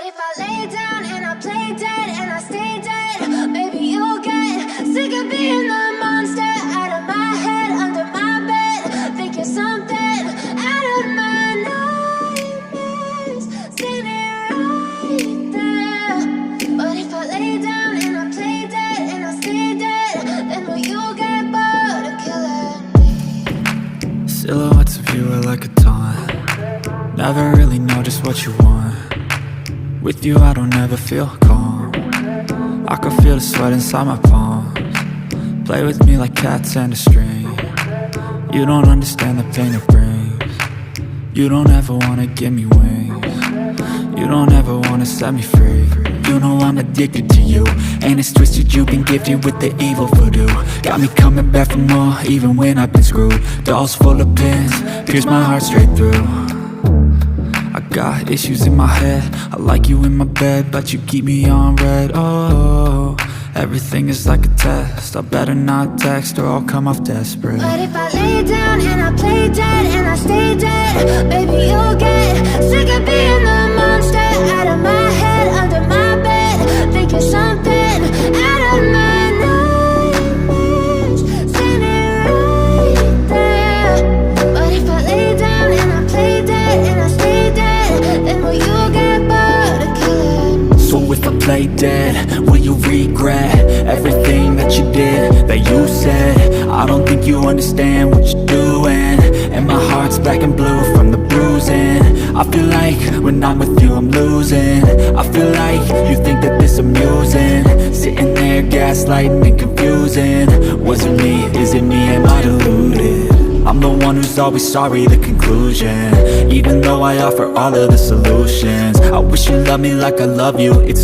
if I lay down and I play dead and I stay dead, maybe you'll get sick of being the monster out of my head, under my bed, thinking something out of my nightmares, standing right there. But if I lay down and I play dead and I stay dead, then will you get bored of killing me? Silhouettes of you are like a taunt. Never really know just what you want. With you I don't ever feel calm. I can feel the sweat inside my palms. Play with me like cats and a string. You don't understand the pain it brings. You don't ever wanna give me wings. You don't ever wanna set me free. You know I'm addicted to you, and it's twisted, you've been gifted with the evil voodoo. Got me coming back for more, even when I've been screwed. Dolls full of pins, pierce my heart straight through. I got issues in my head, I like you in my bed, but you keep me on red. Oh, everything is like a test, I better not text or I'll come off desperate. But if I lay down and I play dead and I stay dead, baby you'll get sick of being the monster out of my head, under my bed, thinking something out of my nightmares, standing right there. But if I lay down and I play dead and I stay dead, then will you get bored of killing me? So if I play dead, will you regret everything that you did, that you said? I don't think you understand what you're doing, and my heart's black and blue from the bruising. I feel like when I'm with you I'm losing. I feel like you think that this amusing, sitting there gaslighting and confusing. Was it me? Is it me? Am I deluded? I'm the one who's always sorry, the conclusion. Even though I offer all of the solutions, I wish you loved me like I love you. It's